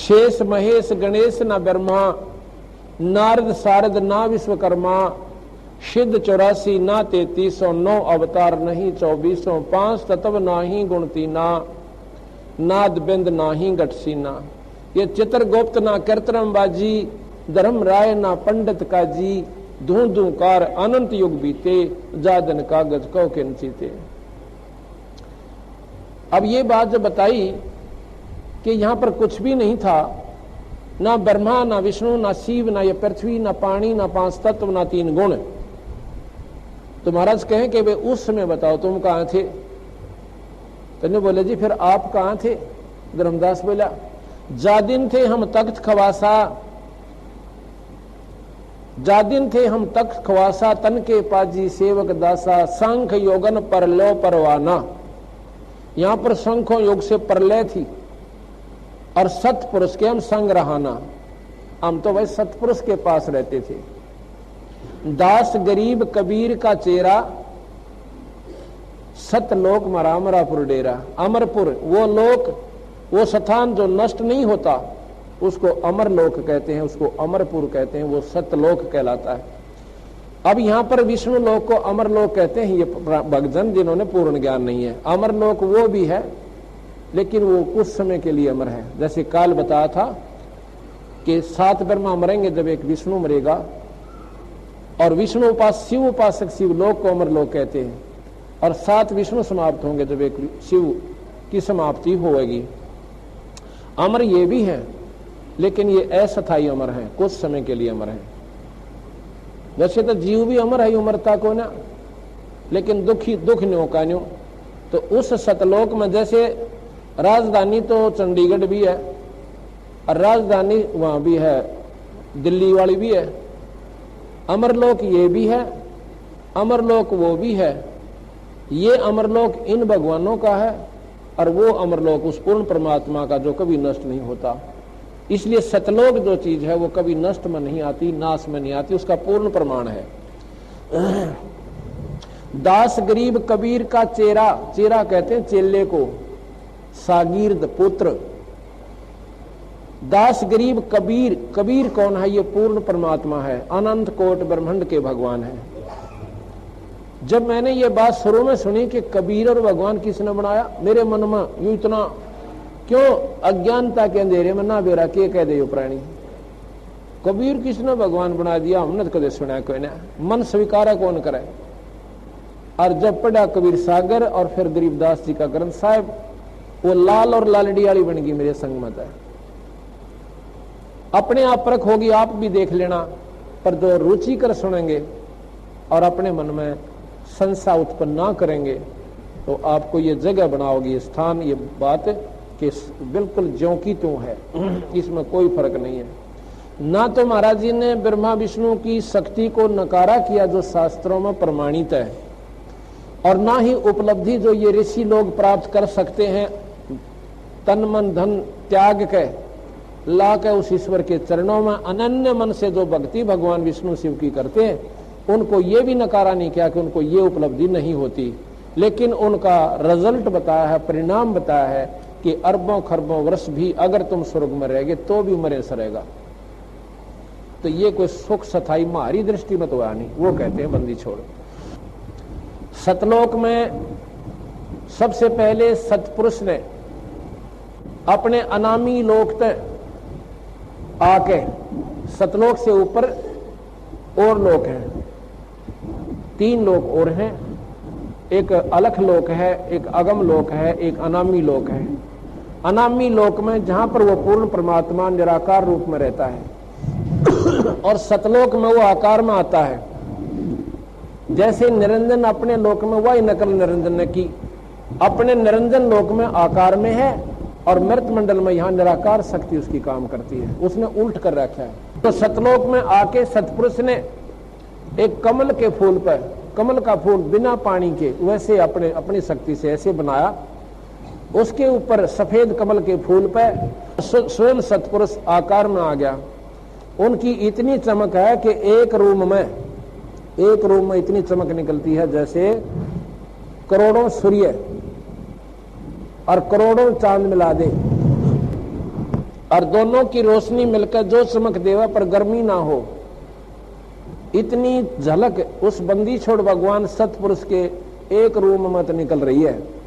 शेष महेश गणेश न ब्रह्मा, नारद सारद ना विश्वकर्मा, सिद्ध 84 ना 33, 9 अवतार नहीं 24, 5 तत्व नाही गुण तीना, नाद बिंद नाही गटसीना। ये चित्रगुप्त ना कीर्तनम बाजी, धर्म राय ना पंडित काजी, धू धू कार अनंत युग बीते, जादन कागज कौ के नचीते। अब ये बात जब बताई कि यहां पर कुछ भी नहीं था, ना ब्रह्मा ना विष्णु ना शिव ना ये पृथ्वी ना पानी ना 5 तत्व ना 3 गुण, तो महाराज कहें कि वे उस समय बताओ तुम कहां थे? तो बोले जी फिर आप कहां थे? धर्मदास बोला जा दिन थे हम तख्त खवासा, जा दिन थे हम तख्त खवासा, तन के पाजी सेवक दासा, सांख योगन पर लो परवाना। यहां पर शंखों योग से परलय थी और सतपुरुष के हम संग रहाना। हम तो भाई सतपुरुष के पास रहते थे। दास गरीब कबीर का चेहरा, सतलोक मरामरापुर डेरा। अमरपुर वो लोक, वो स्थान जो नष्ट नहीं होता, उसको अमर लोक कहते हैं, उसको अमरपुर कहते हैं, वो सतलोक कहलाता है। अब यहां पर विष्णु लोक को अमर लोक कहते हैं, ये भक्तजन जिन्होंने पूर्ण ज्ञान नहीं है। अमर लोक वो भी है, लेकिन वो कुछ समय के लिए अमर है। जैसे काल बताया था कि 7 ब्रह्मा मरेंगे जब एक विष्णु मरेगा, और विष्णु उपासक शिव उपासक शिव लोक को अमर लोक कहते हैं, और 7 विष्णु समाप्त होंगे जब एक शिव की समाप्ति होगी। अमर ये भी है, लेकिन ये अस्थायी अमर है, कुछ समय के लिए अमर है। वैसे तो जीव भी अमर है, उमरता को ना, लेकिन दुख न्यो का न्यो। तो उस सतलोक में जैसे राजधानी तो चंडीगढ़ भी है, और राजधानी वहां भी है, दिल्ली वाली भी है। अमरलोक ये भी है, अमरलोक वो भी है। ये अमरलोक इन भगवानों का है, और वो अमरलोक उस पूर्ण परमात्मा का जो कभी नष्ट नहीं होता। इसलिए सतलोक जो चीज है वो कभी नष्ट में नहीं आती, नाश में नहीं आती, उसका पूर्ण प्रमाण है। दास गरीब कबीर का चेरा, चेरा कहते हैं चेले को, सागिर्द पुत्र। दास गरीब कबीर, कबीर कौन है? ये पूर्ण परमात्मा है, अनंत कोट ब्रह्मांड के भगवान है। जब मैंने ये बात शुरू में सुनी कि कबीर और भगवान किसने बनाया, मेरे मन में यूं इतना क्यों अज्ञानता के अंधेरे में ना बेरा के कह दे प्राणी, कबीर किसने भगवान बना दिया? हमने तो कदे सुना कोई ना, मन स्वीकारा कौन करे। और जब पढ़ा कबीर सागर और फिर गरीबदास जी का ग्रंथ साहिब, वो लाल और लालड़ी वाली बन गई मेरे संग मत है। अपने आप परख होगी, आप भी देख लेना, पर जो रुचि कर सुनेंगे और अपने मन में संशय उत्पन्न ना करेंगे तो आपको ये जगह बनाओगी, स्थान, ये बात कि बिल्कुल ज्यों की त्यों है, इसमें कोई फर्क नहीं है। ना तो महाराज जी ने ब्रह्मा विष्णु की शक्ति को नकारा किया जो शास्त्रों में प्रमाणित है, और ना ही उपलब्धि जो ये ऋषि लोग प्राप्त कर सकते हैं तन मन धन त्याग के ला के उस ईश्वर के चरणों में अनन्य मन से जो भक्ति भगवान विष्णु शिव की करते हैं, उनको ये भी नकारा नहीं किया कि उनको ये उपलब्धि नहीं होती, लेकिन उनका रिजल्ट बताया है, परिणाम बताया है कि अरबों खरबों वर्ष भी अगर तुम स्वर्ग में रहेगे तो भी मरे सरेगा। तो ये कोई सुख सथाई मारी दृष्टि में तो आया नहीं, वो कहते हैं बंदी छोड़। सतलोक में सबसे पहले सतपुरुष ने अपने अनामी लोक तक आके, सतलोक से ऊपर और लोक हैं, 3 लोक और हैं, एक अलख लोक है, एक अगम लोक है, एक अनामी लोक है। अनामी लोक में जहां पर वो पूर्ण परमात्मा निराकार रूप में रहता है, और सतलोक में वो आकार में आता है। जैसे निरंजन अपने लोक में, वही नकल निरंजन ने की, अपने निरंजन लोक में आकार में है, और मृत मंडल में यहां निराकार शक्ति उसकी काम करती है, उसने उल्ट कर रखा है। तो सतलोक में आके सतपुरुष ने एक कमल के फूल पर, कमल का फूल बिना पानी के वैसे अपनी शक्ति से ऐसे बनाया, उसके ऊपर सफेद कमल के फूल पर स्वयं सतपुरुष आकार में आ गया। उनकी इतनी चमक है कि एक रूम में इतनी चमक निकलती है जैसे करोड़ों सूर्य और करोड़ों चांद मिला दे। और दोनों की रोशनी मिलकर जो चमक देवा पर गर्मी ना हो, इतनी झलक उस बंदी छोड़ भगवान सतपुरुष के एक रूम में तो निकल रही है।